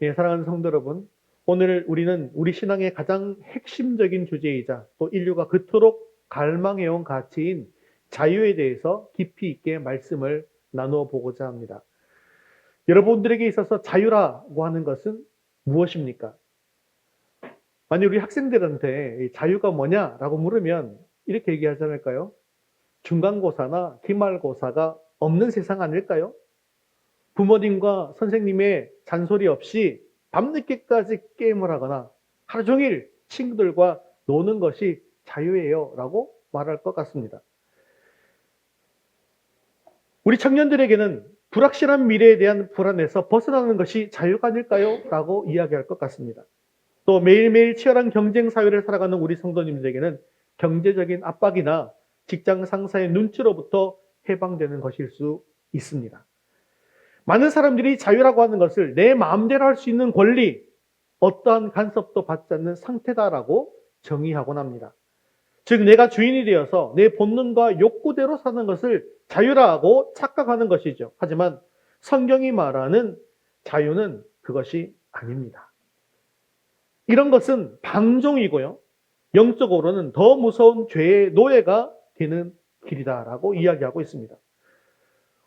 예, 사랑하는 성도 여러분, 오늘 우리는 우리 신앙의 가장 핵심적인 주제이자 또 인류가 그토록 갈망해온 가치인 자유에 대해서 깊이 있게 말씀을 나누어 보고자 합니다. 여러분들에게 있어서 자유라고 하는 것은 무엇입니까? 만약 우리 학생들한테 자유가 뭐냐라고 물으면 이렇게 얘기하지 않을까요? 중간고사나 기말고사가 없는 세상 아닐까요? 부모님과 선생님의 잔소리 없이 밤늦게까지 게임을 하거나 하루 종일 친구들과 노는 것이 자유예요 라고 말할 것 같습니다. 우리 청년들에게는 불확실한 미래에 대한 불안에서 벗어나는 것이 자유가 아닐까요? 라고 이야기할 것 같습니다. 또 매일매일 치열한 경쟁 사회를 살아가는 우리 성도님들에게는 경제적인 압박이나 직장 상사의 눈치로부터 해방되는 것일 수 있습니다. 많은 사람들이 자유라고 하는 것을 내 마음대로 할 수 있는 권리, 어떠한 간섭도 받지 않는 상태다라고 정의하곤 합니다. 즉 내가 주인이 되어서 내 본능과 욕구대로 사는 것을 자유라고 착각하는 것이죠. 하지만 성경이 말하는 자유는 그것이 아닙니다. 이런 것은 방종이고요. 영적으로는 더 무서운 죄의 노예가 되는 길이다라고 이야기하고 있습니다.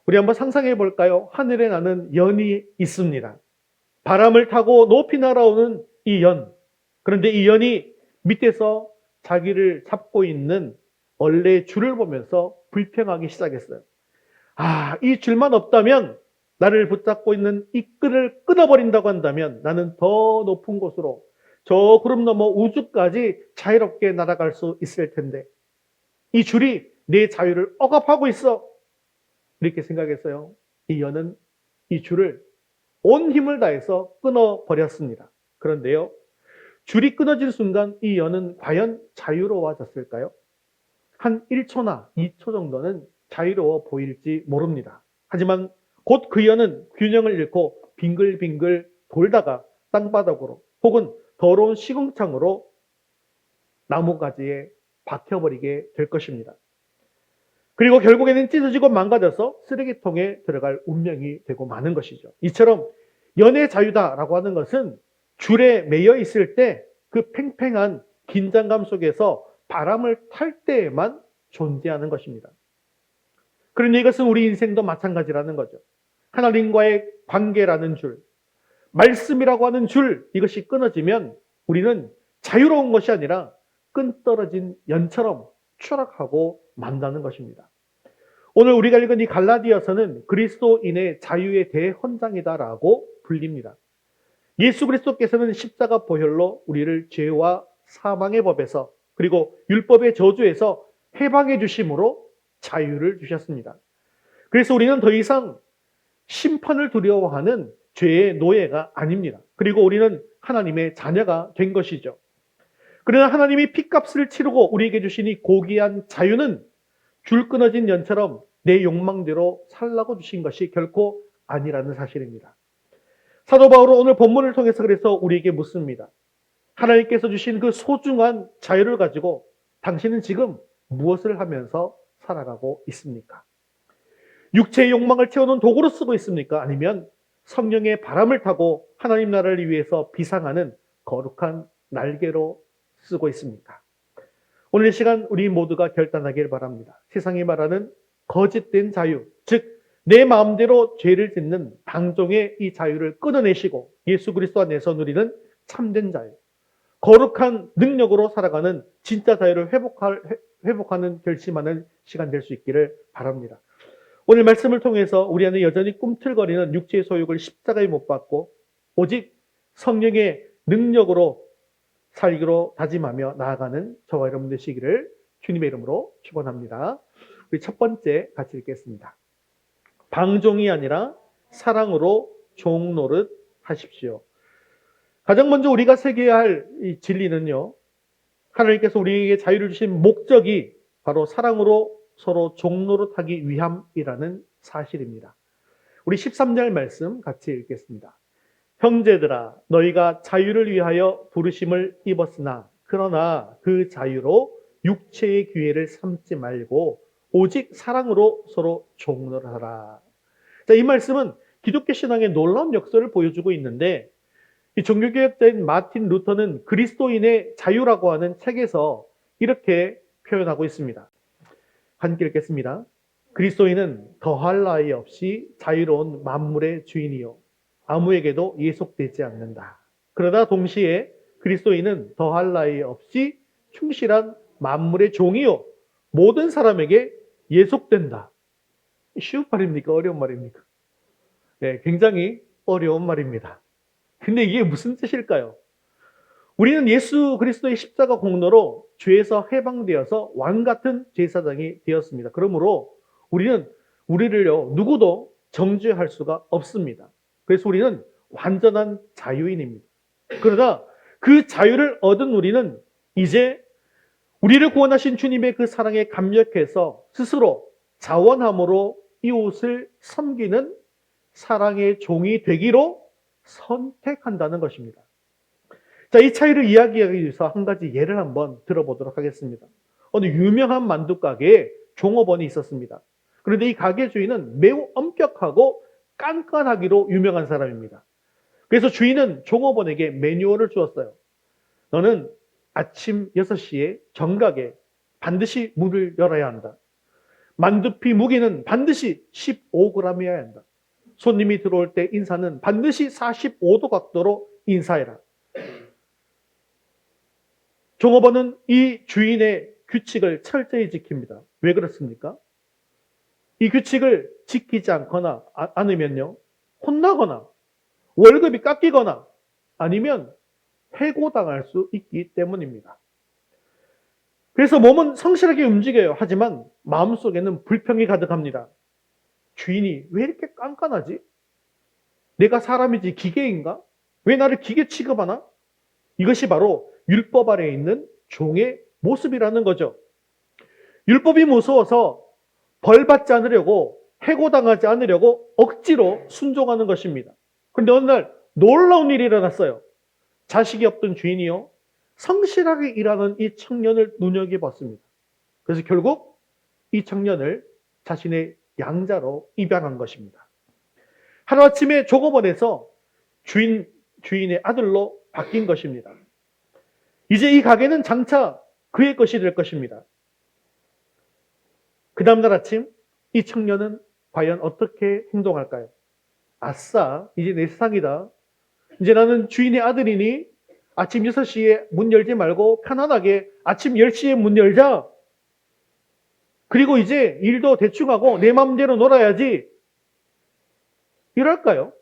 우리 한번 상상해 볼까요? 하늘에 나는 연이 있습니다. 바람을 타고 높이 날아오는 이 연. 그런데 이 연이 밑에서 자기를 잡고 있는 원래의 줄을 보면서 불평하기 시작했어요. 아, 이 줄만 없다면 나를 붙잡고 있는 이 끈을 끊어버린다고 한다면 나는 더 높은 곳으로 저 구름 너머 우주까지 자유롭게 날아갈 수 있을 텐데 이 줄이 내 자유를 억압하고 있어. 이렇게 생각했어요. 이 연은 이 줄을 온 힘을 다해서 끊어버렸습니다. 그런데요, 줄이 끊어진 순간 이 연은 과연 자유로워졌을까요? 한 1초나 2초 정도는 자유로워 보일지 모릅니다. 하지만 곧 그 연은 균형을 잃고 빙글빙글 돌다가 땅바닥으로 혹은 더러운 시궁창으로 나무가지에 박혀버리게 될 것입니다. 그리고 결국에는 찢어지고 망가져서 쓰레기통에 들어갈 운명이 되고 마는 것이죠. 이처럼 연의 자유다라고 하는 것은 줄에 매여 있을 때 그 팽팽한 긴장감 속에서 바람을 탈 때에만 존재하는 것입니다. 그런데 이것은 우리 인생도 마찬가지라는 거죠. 하나님과의 관계라는 줄, 말씀이라고 하는 줄, 이것이 끊어지면 우리는 자유로운 것이 아니라 끈 떨어진 연처럼 추락하고 만다는 것입니다. 오늘 우리가 읽은 이 갈라디아서는 그리스도인의 자유의 대헌장이다라고 불립니다. 예수 그리스도께서는 십자가 보혈로 우리를 죄와 사망의 법에서 그리고 율법의 저주에서 해방해 주심으로 자유를 주셨습니다. 그래서 우리는 더 이상 심판을 두려워하는 죄의 노예가 아닙니다. 그리고 우리는 하나님의 자녀가 된 것이죠. 그러나 하나님이 핏값을 치르고 우리에게 주신 이 고귀한 자유는 줄 끊어진 연처럼 내 욕망대로 살라고 주신 것이 결코 아니라는 사실입니다. 사도 바울은 오늘 본문을 통해서 그래서 우리에게 묻습니다. 하나님께서 주신 그 소중한 자유를 가지고 당신은 지금 무엇을 하면서 살아가고 있습니까? 육체의 욕망을 채우는 도구로 쓰고 있습니까? 아니면 성령의 바람을 타고 하나님 나라를 위해서 비상하는 거룩한 날개로 쓰고 있습니까? 오늘 이 시간 우리 모두가 결단하길 바랍니다. 세상이 말하는 거짓된 자유, 즉 내 마음대로 죄를 짓는 방종의 이 자유를 끊어내시고 예수 그리스도 안에서 누리는 참된 자유, 거룩한 능력으로 살아가는 진짜 자유를 회복하는 결심하는 시간 될 수 있기를 바랍니다. 오늘 말씀을 통해서 우리 안에 여전히 꿈틀거리는 육체의 소욕을 십자가에 못 박고 오직 성령의 능력으로 살기로 다짐하며 나아가는 저와 여러분 되시기를 주님의 이름으로 축원합니다. 우리 첫 번째 같이 읽겠습니다. 방종이 아니라 사랑으로 종 노릇 하십시오. 가장 먼저 우리가 새겨야 할 이 진리는요. 하나님께서 우리에게 자유를 주신 목적이 바로 사랑으로 서로 종 노릇하기 위함이라는 사실입니다. 우리 13절 말씀 같이 읽겠습니다. 형제들아 너희가 자유를 위하여 부르심을 입었으나 그러나 그 자유로 육체의 기회를 삼지 말고 오직 사랑으로 서로 종노릇하라. 자, 이 말씀은 기독교 신앙의 놀라운 역사를 보여주고 있는데 이 종교개혁자인 마틴 루터는 그리스도인의 자유라고 하는 책에서 이렇게 표현하고 있습니다. 함께 읽겠습니다. 그리스도인은 더할 나위 없이 자유로운 만물의 주인이요 아무에게도 예속되지 않는다. 그러나 동시에 그리스도인은 더할 나위 없이 충실한 만물의 종이요 모든 사람에게 예속된다. 쉬운 말입니까? 어려운 말입니까? 네, 굉장히 어려운 말입니다. 근데 이게 무슨 뜻일까요? 우리는 예수 그리스도의 십자가 공로로 죄에서 해방되어서 왕 같은 제사장이 되었습니다. 그러므로 우리는 우리를요 누구도 정죄할 수가 없습니다. 그래서 우리는 완전한 자유인입니다. 그러나 그 자유를 얻은 우리는 이제 우리를 구원하신 주님의 그 사랑에 감격해서 스스로 자원함으로 이웃을 섬기는 사랑의 종이 되기로 선택한다는 것입니다. 자, 이 차이를 이야기하기 위해서 한 가지 예를 한번 들어보도록 하겠습니다. 어느 유명한 만두 가게에 종업원이 있었습니다. 그런데 이 가게 주인은 매우 엄격하고 깐깐하기로 유명한 사람입니다. 그래서 주인은 종업원에게 매뉴얼을 주었어요. 너는 아침 6시에 정각에 반드시 문을 열어야 한다. 만두피 무게는 반드시 15g이어야 한다. 손님이 들어올 때 인사는 반드시 45도 각도로 인사해라. 종업원은 이 주인의 규칙을 철저히 지킵니다. 왜 그렇습니까? 이 규칙을 지키지 않으면요, 혼나거나 월급이 깎이거나 아니면 해고당할 수 있기 때문입니다. 그래서 몸은 성실하게 움직여요. 하지만 마음속에는 불평이 가득합니다. 주인이 왜 이렇게 깐깐하지? 내가 사람이지 기계인가? 왜 나를 기계 취급하나? 이것이 바로 율법 아래에 있는 종의 모습이라는 거죠. 율법이 무서워서 벌받지 않으려고 해고당하지 않으려고 억지로 순종하는 것입니다. 그런데 어느 날 놀라운 일이 일어났어요. 자식이 없던 주인이요 성실하게 일하는 이 청년을 눈여겨봤습니다. 그래서 결국 이 청년을 자신의 양자로 입양한 것입니다. 하루아침에 종업원에서 주인의 아들로 바뀐 것입니다. 이제 이 가게는 장차 그의 것이 될 것입니다. 그 다음날 아침 이 청년은 과연 어떻게 행동할까요? 아싸, 이제 내 세상이다. 이제 나는 주인의 아들이니 아침 6시에 문 열지 말고 편안하게 아침 10시에 문 열자. 그리고 이제 일도 대충 하고 내 마음대로 놀아야지. 이럴까요?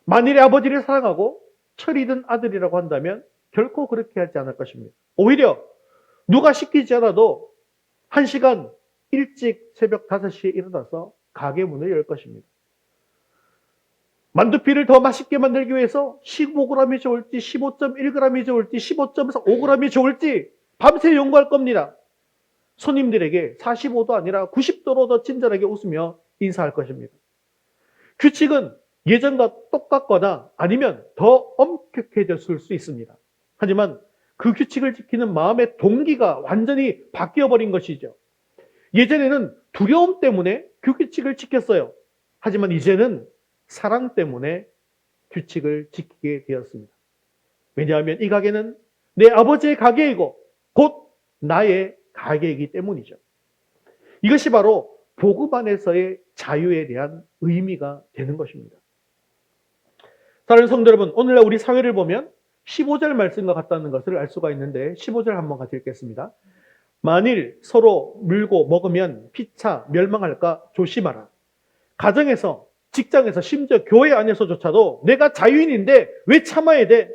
만일에 아버지를 사랑하고 철이든 아들이라고 한다면 결코 그렇게 하지 않을 것입니다. 오히려 누가 시키지 않아도 1시간 일찍 새벽 5시에 일어나서 가게 문을 열 것입니다. 만두피를 더 맛있게 만들기 위해서 15g이 좋을지 15.1g이 좋을지 15.5g이 좋을지 밤새 연구할 겁니다. 손님들에게 45도 아니라 90도로 더 친절하게 웃으며 인사할 것입니다. 규칙은 예전과 똑같거나 아니면 더 엄격해졌을 수 있습니다. 하지만 그 규칙을 지키는 마음의 동기가 완전히 바뀌어버린 것이죠. 예전에는 두려움 때문에 그 규칙을 지켰어요. 하지만 이제는 사랑 때문에 규칙을 지키게 되었습니다. 왜냐하면 이 가게는 내 아버지의 가게이고 곧 나의 가게이기 때문이죠. 이것이 바로 복음 안에서의 자유에 대한 의미가 되는 것입니다. 사랑하는 성도 여러분, 오늘날 우리 사회를 보면 15절 말씀과 같다는 것을 알 수가 있는데 15절 한번 같이 읽겠습니다. 만일 서로 물고 먹으면 피차 멸망할까 조심하라. 가정에서, 직장에서, 심지어 교회 안에서조차도 내가 자유인인데 왜 참아야 돼?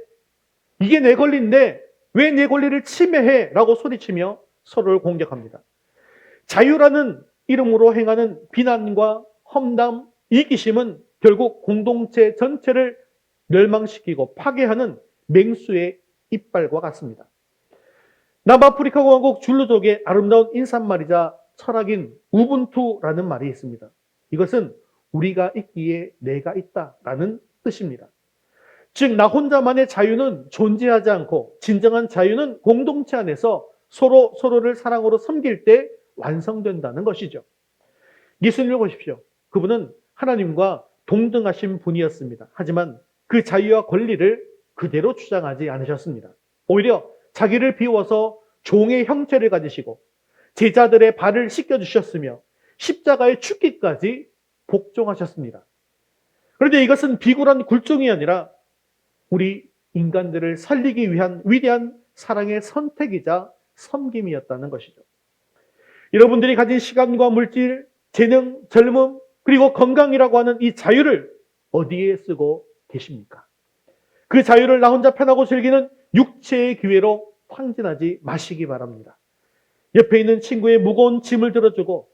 이게 내 권리인데 왜 내 권리를 침해해? 라고 소리치며 서로를 공격합니다. 자유라는 이름으로 행하는 비난과 험담, 이기심은 결국 공동체 전체를 멸망시키고 파괴하는 맹수의 이빨과 같습니다. 남아프리카 공화국 줄루족의 아름다운 인사말이자 철학인 우분투라는 말이 있습니다. 이것은 우리가 있기에 내가 있다라는 뜻입니다. 즉, 나 혼자만의 자유는 존재하지 않고 진정한 자유는 공동체 안에서 서로를 사랑으로 섬길 때 완성된다는 것이죠. 예수님을 보십시오. 그분은 하나님과 동등하신 분이었습니다. 하지만 그 자유와 권리를 그대로 주장하지 않으셨습니다. 오히려 자기를 비워서 종의 형체를 가지시고 제자들의 발을 씻겨주셨으며 십자가의 죽기까지 복종하셨습니다. 그런데 이것은 비굴한 굴종이 아니라 우리 인간들을 살리기 위한 위대한 사랑의 선택이자 섬김이었다는 것이죠. 여러분들이 가진 시간과 물질, 재능, 젊음, 그리고 건강이라고 하는 이 자유를 어디에 쓰고 계십니까? 그 자유를 나 혼자 편하고 즐기는 육체의 기회로 탕진하지 마시기 바랍니다. 옆에 있는 친구의 무거운 짐을 들어주고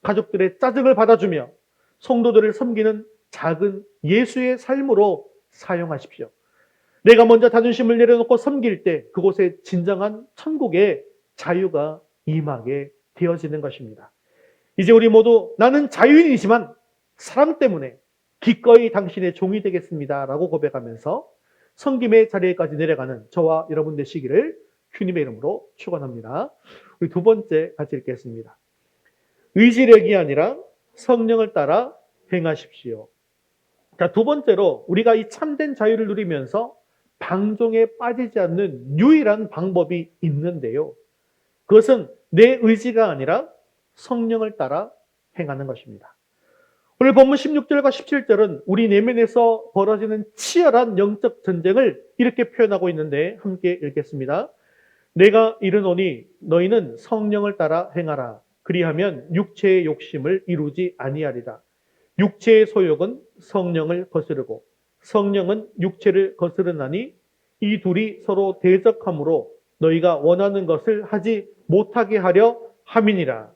가족들의 짜증을 받아주며 성도들을 섬기는 작은 예수의 삶으로 사용하십시오. 내가 먼저 자존심을 내려놓고 섬길 때 그곳에 진정한 천국의 자유가 임하게 되어지는 것입니다. 이제 우리 모두 나는 자유인이지만 사랑 때문에 기꺼이 당신의 종이 되겠습니다 라고 고백하면서 섬김의 자리에까지 내려가는 저와 여러분 되시기를 주님의 이름으로 축원합니다. 우리 두 번째 같이 읽겠습니다. 의지력이 아니라 성령을 따라 행하십시오. 자, 두 번째로 우리가 이 참된 자유를 누리면서 방종에 빠지지 않는 유일한 방법이 있는데요. 그것은 내 의지가 아니라 성령을 따라 행하는 것입니다. 오늘 본문 16절과 17절은 우리 내면에서 벌어지는 치열한 영적 전쟁을 이렇게 표현하고 있는데 함께 읽겠습니다. 내가 이르노니 너희는 성령을 따라 행하라. 그리하면 육체의 욕심을 이루지 아니하리라. 육체의 소욕은 성령을 거스르고 성령은 육체를 거스르나니 이 둘이 서로 대적하므로 너희가 원하는 것을 하지 못하게 하려 함이니라.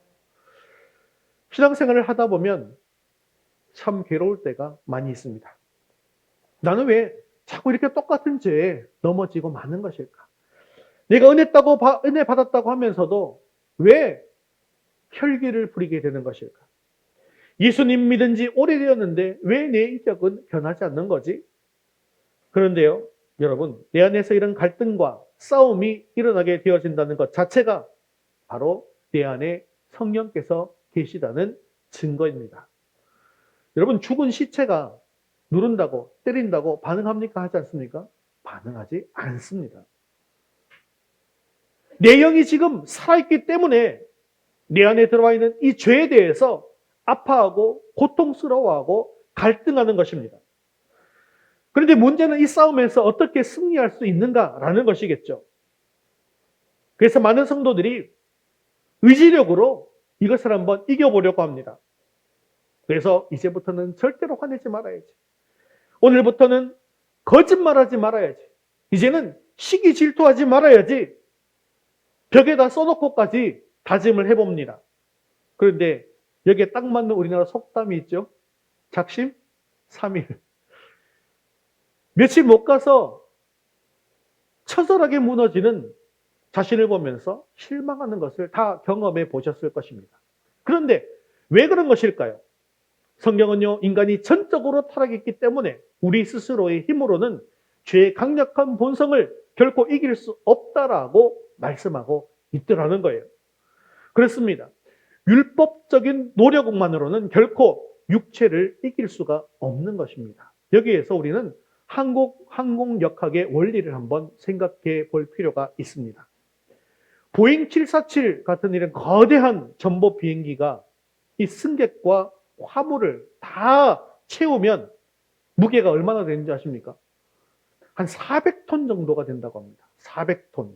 신앙생활을 하다 보면 참 괴로울 때가 많이 있습니다. 나는 왜 자꾸 이렇게 똑같은 죄에 넘어지고 마는 것일까? 내가 은혜 받았다고 하면서도 왜 혈기를 부리게 되는 것일까? 예수님 믿은 지 오래되었는데 왜 내 인격은 변하지 않는 거지? 그런데요, 여러분, 내 안에서 이런 갈등과 싸움이 일어나게 되어진다는 것 자체가 바로 내 안에 성령께서 계시다는 증거입니다. 여러분, 죽은 시체가 누른다고, 때린다고 반응합니까? 하지 않습니까? 반응하지 않습니다. 내 영이 지금 살아있기 때문에 내 안에 들어와 있는 이 죄에 대해서 아파하고 고통스러워하고 갈등하는 것입니다. 그런데 문제는 이 싸움에서 어떻게 승리할 수 있는가라는 것이겠죠. 그래서 많은 성도들이 의지력으로 이것을 한번 이겨보려고 합니다. 그래서 이제부터는 절대로 화내지 말아야지. 오늘부터는 거짓말하지 말아야지. 이제는 시기 질투하지 말아야지. 벽에다 써놓고까지 다짐을 해봅니다. 그런데 여기에 딱 맞는 우리나라 속담이 있죠. 작심 3일. 며칠 못 가서 처절하게 무너지는 자신을 보면서 실망하는 것을 다 경험해 보셨을 것입니다. 그런데 왜 그런 것일까요? 성경은요, 인간이 전적으로 타락했기 때문에 우리 스스로의 힘으로는 죄의 강력한 본성을 결코 이길 수 없다라고 말씀하고 있더라는 거예요. 그렇습니다. 율법적인 노력만으로는 결코 육체를 이길 수가 없는 것입니다. 여기에서 우리는 항공역학의 원리를 한번 생각해 볼 필요가 있습니다. 보잉 747 같은 이런 거대한 전보 비행기가 이 승객과 화물을 다 채우면 무게가 얼마나 되는지 아십니까? 한 400톤 정도가 된다고 합니다. 400톤.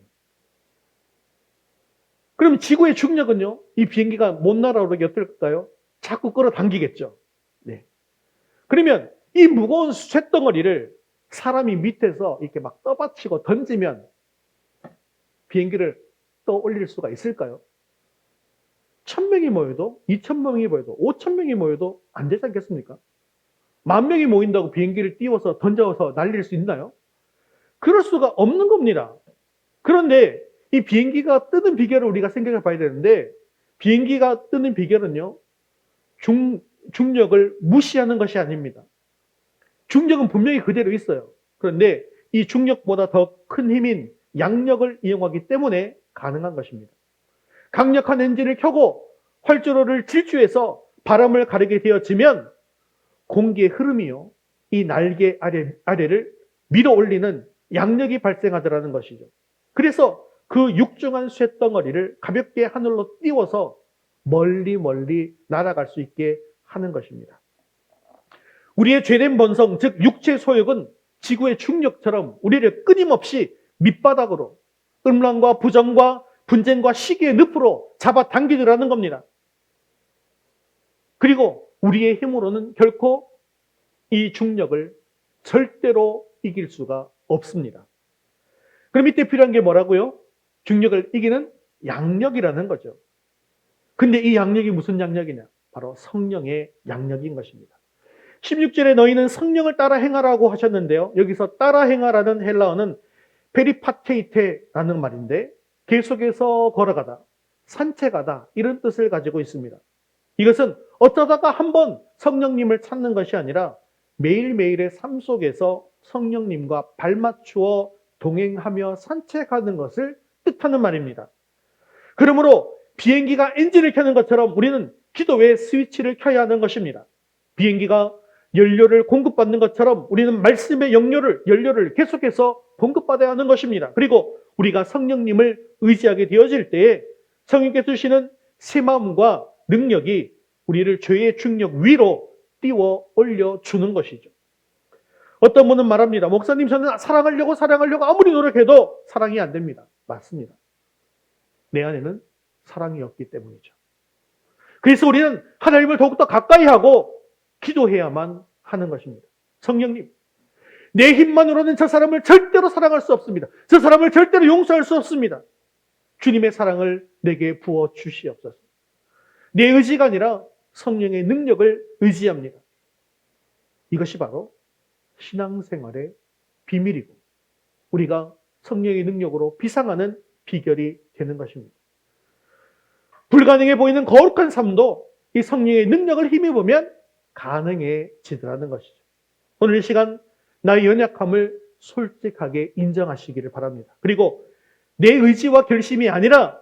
그럼 지구의 중력은요, 이 비행기가 못 날아오르게 어떨까요? 자꾸 끌어당기겠죠. 네. 그러면 이 무거운 쇳덩어리를 사람이 밑에서 이렇게 막 떠받치고 던지면 비행기를 떠올릴 수가 있을까요? 1000명이 모여도, 2000명이 모여도, 5000명이 모여도 안 되지 않겠습니까? 10,000명이 모인다고 비행기를 띄워서 던져서 날릴 수 있나요? 그럴 수가 없는 겁니다. 그런데 이 비행기가 뜨는 비결을 우리가 생각해 봐야 되는데, 비행기가 뜨는 비결은요, 중력을 무시하는 것이 아닙니다. 중력은 분명히 그대로 있어요. 그런데 이 중력보다 더 큰 힘인 양력을 이용하기 때문에 가능한 것입니다. 강력한 엔진을 켜고 활주로를 질주해서 바람을 가르게 되어지면 공기의 흐름이요, 이 날개 아래를 밀어 올리는 양력이 발생하더라는 것이죠. 그래서 그 육중한 쇳덩어리를 가볍게 하늘로 띄워서 멀리 멀리 날아갈 수 있게 하는 것입니다. 우리의 죄된 본성, 즉 육체의 소욕은 지구의 중력처럼 우리를 끊임없이 밑바닥으로 음란과 부정과 분쟁과 시기의 늪으로 잡아당기더라는 겁니다. 그리고 우리의 힘으로는 결코 이 중력을 절대로 이길 수가 없습니다. 그럼 이때 필요한 게 뭐라고요? 중력을 이기는 양력이라는 거죠. 근데 이 양력이 무슨 양력이냐? 바로 성령의 양력인 것입니다. 16절에 너희는 성령을 따라 행하라고 하셨는데요. 여기서 따라 행하라는 헬라어는 페리파테이테라는 말인데 계속해서 걸어가다, 산책하다 이런 뜻을 가지고 있습니다. 이것은 어쩌다가 한번 성령님을 찾는 것이 아니라 매일매일의 삶 속에서 성령님과 발맞추어 동행하며 산책하는 것을 뜻하는 말입니다. 그러므로 비행기가 엔진을 켜는 것처럼 우리는 기도의 스위치를 켜야 하는 것입니다. 비행기가 연료를 공급받는 것처럼 우리는 말씀의 연료를 계속해서 공급받아야 하는 것입니다. 그리고 우리가 성령님을 의지하게 되어질 때에 성령께서 주시는 새 마음과 능력이 우리를 죄의 중력 위로 띄워 올려주는 것이죠. 어떤 분은 말합니다. 목사님, 저는 사랑하려고 아무리 노력해도 사랑이 안 됩니다. 맞습니다. 내 안에는 사랑이 없기 때문이죠. 그래서 우리는 하나님을 더욱더 가까이 하고 기도해야만 하는 것입니다. 성령님, 내 힘만으로는 저 사람을 절대로 사랑할 수 없습니다. 저 사람을 절대로 용서할 수 없습니다. 주님의 사랑을 내게 부어 주시옵소서. 내 의지가 아니라 성령의 능력을 의지합니다. 이것이 바로 신앙생활의 비밀이고 우리가 성령의 능력으로 비상하는 비결이 되는 것입니다. 불가능해 보이는 거룩한 삶도 이 성령의 능력을 힘입으면 가능해지더라는 것이죠. 오늘 이 시간 나의 연약함을 솔직하게 인정하시기를 바랍니다. 그리고 내 의지와 결심이 아니라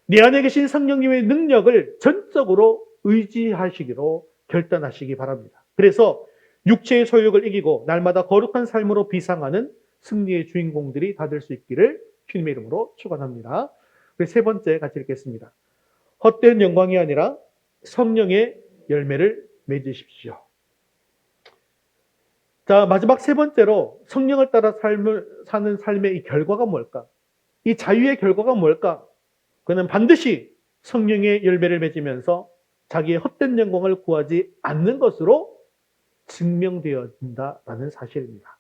내 안에 계신 성령님의 능력을 전적으로 의지하시기로 결단하시기 바랍니다. 그래서 육체의 소욕을 이기고 날마다 거룩한 삶으로 비상하는 승리의 주인공들이 다 될 수 있기를 주님의 이름으로 축원합니다. 세 번째 같이 읽겠습니다. 헛된 영광이 아니라 성령의 열매를 맺으십시오. 자, 마지막 세 번째로 성령을 따라 사는 삶의 이 결과가 뭘까? 이 자유의 결과가 뭘까? 그는 반드시 성령의 열매를 맺으면서 자기의 헛된 영광을 구하지 않는 것으로 증명되어진다라는 사실입니다.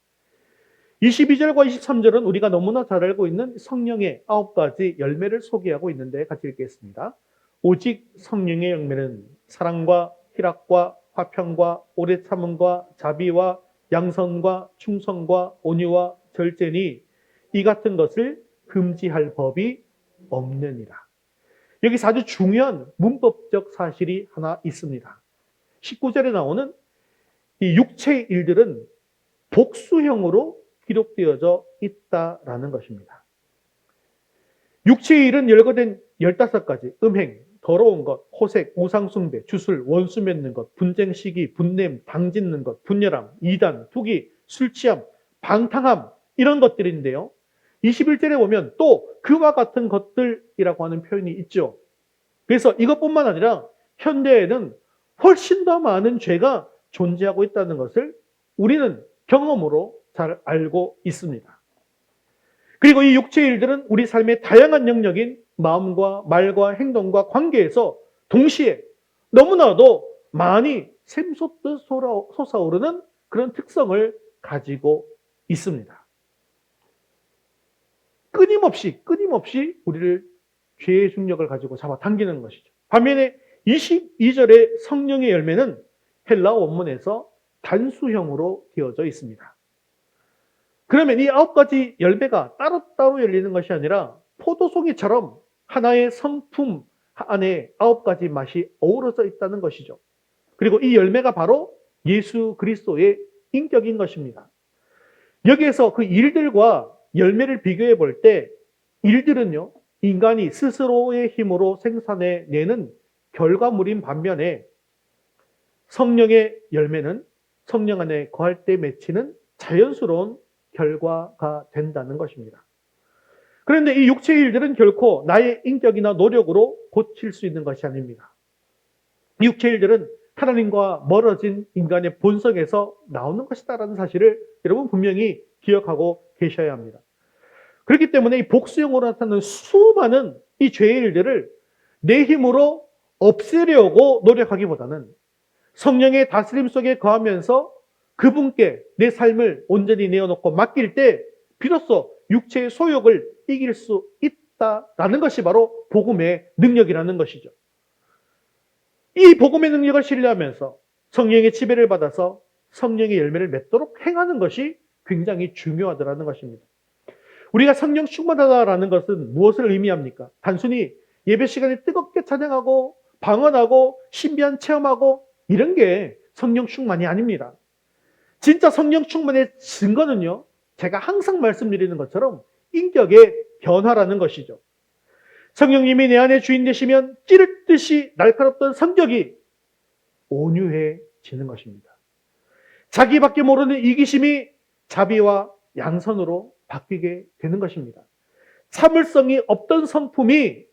22절과 23절은 우리가 너무나 잘 알고 있는 성령의 9가지 열매를 소개하고 있는데 같이 읽겠습니다. 오직 성령의 열매는 사랑과 희락과 화평과 오래 참음과 자비와 양선과 충성과 온유와 절제니 이 같은 것을 금지할 법이 없느니라. 여기서 아주 중요한 문법적 사실이 하나 있습니다. 19절에 나오는 이 육체의 일들은 복수형으로 기록되어져 있다라는 것입니다. 육체의 일은 열거된 15가지, 음행, 더러운 것, 호색, 우상숭배, 주술, 원수 맺는 것, 분쟁, 시기, 분냄, 당짓는 것, 분열함, 이단, 투기, 술취함, 방탕함 이런 것들인데요. 21절에 보면 또 그와 같은 것들이라고 하는 표현이 있죠. 그래서 이것뿐만 아니라 현대에는 훨씬 더 많은 죄가 존재하고 있다는 것을 우리는 경험으로 잘 알고 있습니다. 그리고 이 육체의 일들은 우리 삶의 다양한 영역인 마음과 말과 행동과 관계에서 동시에 너무나도 많이 샘솟듯 솟아오르는 그런 특성을 가지고 있습니다. 끊임없이 우리를 죄의 중력을 가지고 잡아당기는 것이죠. 반면에 22절의 성령의 열매는 헬라 원문에서 단수형으로 되어져 있습니다. 그러면 이 9가지 열매가 따로따로 열리는 것이 아니라 포도송이처럼 하나의 성품 안에 9가지 맛이 어우러져 있다는 것이죠. 그리고 이 열매가 바로 예수 그리스도의 인격인 것입니다. 여기에서 그 일들과 열매를 비교해 볼 때 일들은요, 인간이 스스로의 힘으로 생산해내는 결과물인 반면에 성령의 열매는 성령 안에 거할 때 맺히는 자연스러운 결과가 된다는 것입니다. 그런데 이 육체의 일들은 결코 나의 인격이나 노력으로 고칠 수 있는 것이 아닙니다. 이 육체의 일들은 하나님과 멀어진 인간의 본성에서 나오는 것이다라는 사실을 여러분 분명히 기억하고 계셔야 합니다. 그렇기 때문에 이 복수형으로 나타나는 수많은 이 죄의 일들을 내 힘으로 없애려고 노력하기보다는 성령의 다스림 속에 거하면서 그분께 내 삶을 온전히 내어놓고 맡길 때 비로소 육체의 소욕을 이길 수 있다라는 것이 바로 복음의 능력이라는 것이죠. 이 복음의 능력을 신뢰하면서 성령의 지배를 받아서 성령의 열매를 맺도록 행하는 것이 굉장히 중요하다는 것입니다. 우리가 성령 충만하다라는 것은 무엇을 의미합니까? 단순히 예배 시간에 뜨겁게 찬양하고 방언하고 신비한 체험하고 이런 게 성령 충만이 아닙니다. 진짜 성령 충만의 증거는요, 제가 항상 말씀드리는 것처럼 인격의 변화라는 것이죠. 성령님이 내 안에 주인 되시면 찌르듯이 날카롭던 성격이 온유해지는 것입니다. 자기밖에 모르는 이기심이 자비와 양선으로 바뀌게 되는 것입니다. 참을성이 없던 성품이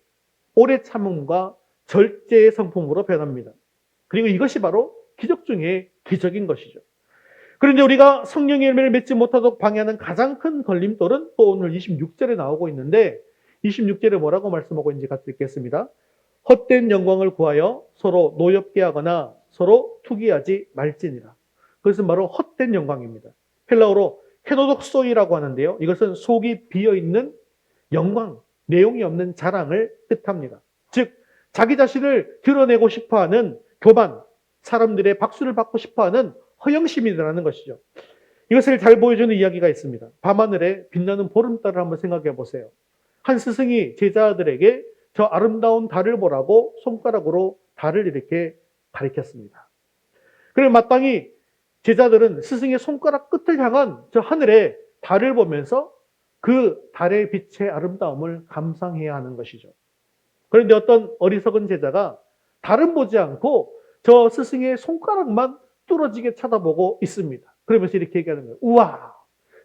오래 참음과 절제의 성품으로 변합니다. 그리고 이것이 바로 기적 중에 기적인 것이죠. 그런데 우리가 성령의 열매를 맺지 못하도록 방해하는 가장 큰 걸림돌은 또 오늘 26절에 나오고 있는데 26절에 뭐라고 말씀하고 있는지 같이 읽겠습니다. 헛된 영광을 구하여 서로 노엽게 하거나 서로 투기하지 말지니라. 그것은 바로 헛된 영광입니다. 헬라어로 헤도독소이라고 하는데요. 이것은 속이 비어있는 영광, 내용이 없는 자랑을 뜻합니다. 즉 자기 자신을 드러내고 싶어하는 교만, 사람들의 박수를 받고 싶어하는 허영심이라는 것이죠. 이것을 잘 보여주는 이야기가 있습니다. 밤하늘에 빛나는 보름달을 한번 생각해 보세요. 한 스승이 제자들에게 저 아름다운 달을 보라고 손가락으로 달을 이렇게 가리켰습니다. 그리고 마땅히 제자들은 스승의 손가락 끝을 향한 저 하늘에 달을 보면서 그 달의 빛의 아름다움을 감상해야 하는 것이죠. 그런데 어떤 어리석은 제자가 달은 보지 않고 저 스승의 손가락만 뚫어지게 쳐다보고 있습니다. 그러면서 이렇게 얘기하는 거예요. 우와,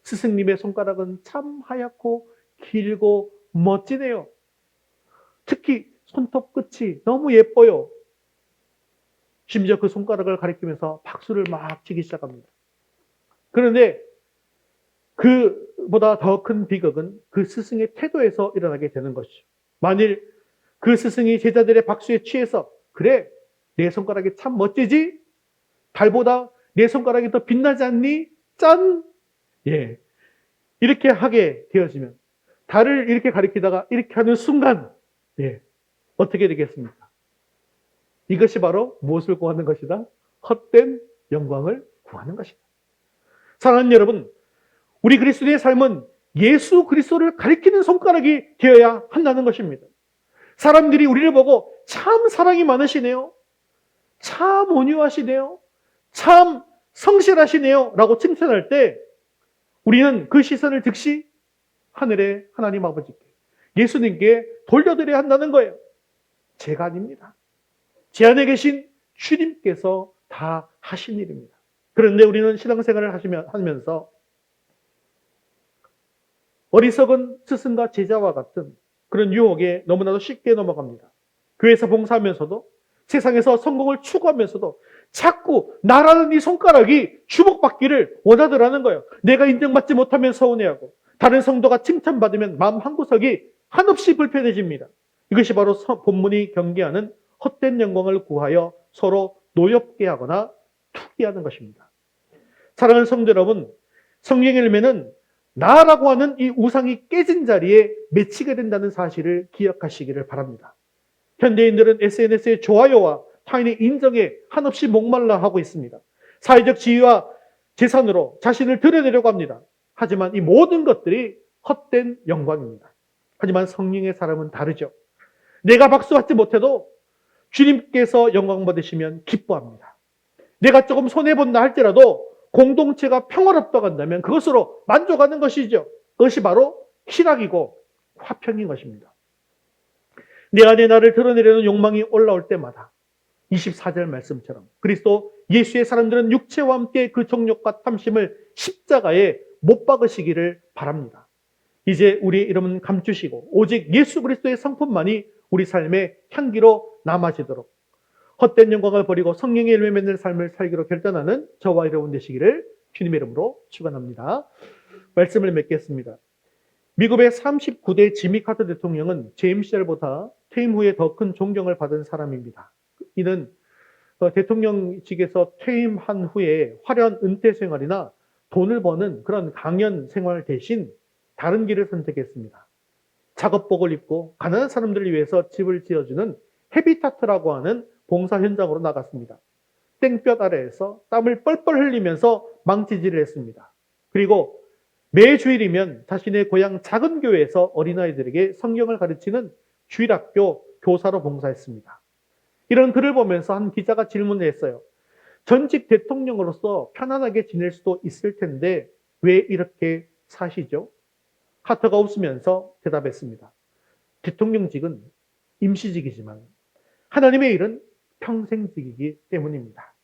스승님의 손가락은 참 하얗고 길고 멋지네요. 특히 손톱 끝이 너무 예뻐요. 심지어 그 손가락을 가리키면서 박수를 막 치기 시작합니다. 그런데 그보다 더 큰 비극은 그 스승의 태도에서 일어나게 되는 것이죠. 만일 그 스승이 제자들의 박수에 취해서 그래, 내 손가락이 참 멋지지? 달보다 내 손가락이 더 빛나지 않니? 짠! 예. 이렇게 하게 되어지면 달을 이렇게 가리키다가 이렇게 하는 순간 예. 어떻게 되겠습니까? 이것이 바로 무엇을 구하는 것이다? 헛된 영광을 구하는 것이다. 사랑하는 여러분, 우리 그리스도의 삶은 예수 그리스도를 가리키는 손가락이 되어야 한다는 것입니다. 사람들이 우리를 보고 참 사랑이 많으시네요. 참 온유하시네요. 참 성실하시네요. 라고 칭찬할 때 우리는 그 시선을 즉시 하늘의 하나님 아버지께, 예수님께 돌려드려야 한다는 거예요. 제가 아닙니다. 제 안에 계신 주님께서 다 하신 일입니다. 그런데 우리는 신앙생활을 하면서 어리석은 스승과 제자와 같은 그런 유혹에 너무나도 쉽게 넘어갑니다. 교회에서 봉사하면서도 세상에서 성공을 추구하면서도 자꾸 나라는 이 손가락이 주목받기를 원하더라는 거예요. 내가 인정받지 못하면 서운해하고 다른 성도가 칭찬받으면 마음 한구석이 한없이 불편해집니다. 이것이 바로 본문이 경계하는 헛된 영광을 구하여 서로 노엽게 하거나 투기하는 것입니다. 사랑하는 성도 여러분, 성령의 열매는 나라고 하는 이 우상이 깨진 자리에 맺히게 된다는 사실을 기억하시기를 바랍니다. 현대인들은 SNS의 좋아요와 타인의 인정에 한없이 목말라 하고 있습니다. 사회적 지위와 재산으로 자신을 드러내려고 합니다. 하지만 이 모든 것들이 헛된 영광입니다. 하지만 성령의 사람은 다르죠. 내가 박수받지 못해도 주님께서 영광 받으시면 기뻐합니다. 내가 조금 손해본다 할지라도 공동체가 평화롭다고 한다면 그것으로 만족하는 것이죠. 그것이 바로 희락이고 화평인 것입니다. 내 안에 나를 드러내려는 욕망이 올라올 때마다 24절 말씀처럼 그리스도 예수의 사람들은 육체와 함께 그 정욕과 탐심을 십자가에 못 박으시기를 바랍니다. 이제 우리의 이름은 감추시고 오직 예수 그리스도의 성품만이 우리 삶의 향기로 남아지도록 헛된 영광을 버리고 성령의 열매 맺는 삶을 살기로 결단하는 저와 여러분 되시기를 주님의 이름으로 축원합니다. 말씀을 맺겠습니다. 미국의 39대 지미 카터 대통령은 재임 시절보다 퇴임 후에 더 큰 존경을 받은 사람입니다. 이는 대통령직에서 퇴임한 후에 화려한 은퇴 생활이나 돈을 버는 그런 강연 생활 대신 다른 길을 선택했습니다. 작업복을 입고 가난한 사람들을 위해서 집을 지어주는 헤비타트라고 하는 봉사 현장으로 나갔습니다. 땡볕 아래에서 땀을 뻘뻘 흘리면서 망치질을 했습니다. 그리고 매 주일이면 자신의 고향 작은 교회에서 어린아이들에게 성경을 가르치는 주일학교 교사로 봉사했습니다. 이런 글을 보면서 한 기자가 질문을 했어요. 전직 대통령으로서 편안하게 지낼 수도 있을 텐데 왜 이렇게 사시죠? 카터가 웃으면서 대답했습니다. 대통령직은 임시직이지만 하나님의 일은 평생직이기 때문입니다.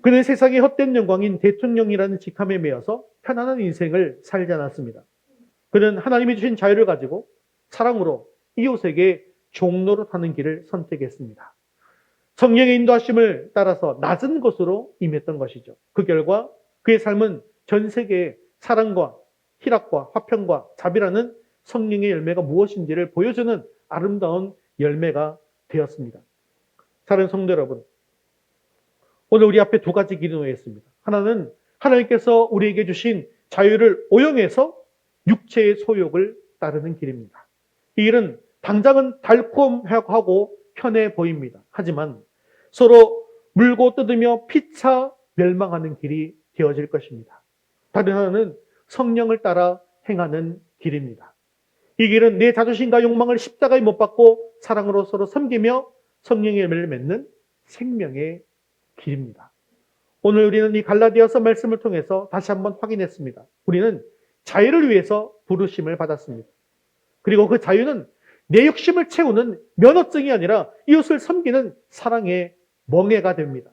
그는 세상의 헛된 영광인 대통령이라는 직함에 매여서 편안한 인생을 살지 않았습니다. 그는 하나님이 주신 자유를 가지고 사랑으로 이웃에게 종로로 타는 길을 선택했습니다. 성령의 인도하심을 따라서 낮은 곳으로 임했던 것이죠. 그 결과 그의 삶은 전 세계에 사랑과 희락과 화평과 자비라는 성령의 열매가 무엇인지를 보여주는 아름다운 열매가 되었습니다. 사랑하는 성도 여러분, 오늘 우리 앞에 두 가지 길이 놓여 있습니다. 하나는 하나님께서 우리에게 주신 자유를 오용해서 육체의 소욕을 따르는 길입니다. 이 길은 당장은 달콤하고 편해 보입니다. 하지만 서로 물고 뜯으며 피차 멸망하는 길이 되어질 것입니다. 다른 하나는 성령을 따라 행하는 길입니다. 이 길은 내 자존심과 욕망을 십자가에 못 박고 사랑으로 서로 섬기며 성령의 열매를 맺는 생명의 길입니다. 오늘 우리는 이 갈라디아서 말씀을 통해서 다시 한번 확인했습니다. 우리는 자유를 위해서 부르심을 받았습니다. 그리고 그 자유는 내 욕심을 채우는 면허증이 아니라 이웃을 섬기는 사랑의 멍에가 됩니다.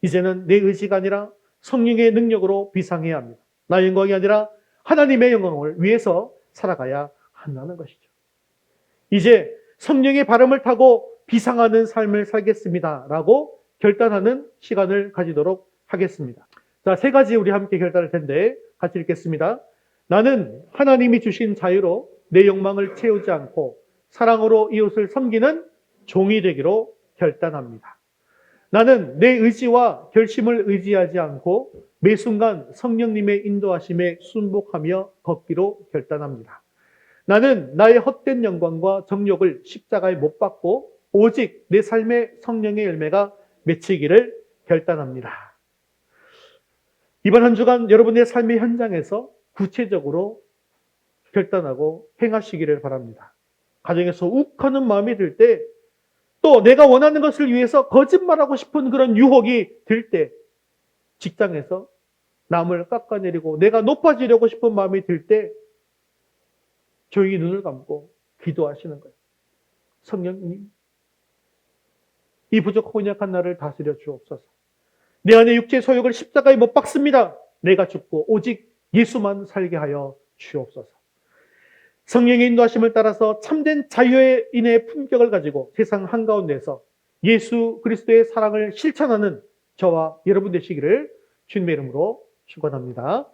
이제는 내 의지가 아니라 성령의 능력으로 비상해야 합니다. 나의 영광이 아니라 하나님의 영광을 위해서 살아가야 한다는 것이죠. 이제 성령의 바람을 타고 비상하는 삶을 살겠습니다 라고 결단하는 시간을 가지도록 하겠습니다. 자, 세 가지 우리 함께 결단할 텐데 같이 읽겠습니다. 나는 하나님이 주신 자유로 내 욕망을 채우지 않고 사랑으로 이웃을 섬기는 종이 되기로 결단합니다. 나는 내 의지와 결심을 의지하지 않고 매 순간 성령님의 인도하심에 순복하며 걷기로 결단합니다. 나는 나의 헛된 영광과 정욕을 십자가에 못 박고 오직 내 삶의 성령의 열매가 맺히기를 결단합니다. 이번 한 주간 여러분의 삶의 현장에서 구체적으로 결단하고 행하시기를 바랍니다. 가정에서 욱하는 마음이 들 때, 또 내가 원하는 것을 위해서 거짓말하고 싶은 그런 유혹이 들 때, 직장에서 남을 깎아내리고 내가 높아지려고 싶은 마음이 들 때 조용히 눈을 감고 기도하시는 거예요. 성령님, 이 부족하고 연약한 나를 다스려 주옵소서. 내 안에 육체의 소욕을 십자가에 못 박습니다. 내가 죽고 오직 예수만 살게 하여 주옵소서. 성령의 인도하심을 따라서 참된 자유의 인의 품격을 가지고 세상 한가운데서 예수 그리스도의 사랑을 실천하는 저와 여러분 되시기를 주님의 이름으로 축원합니다.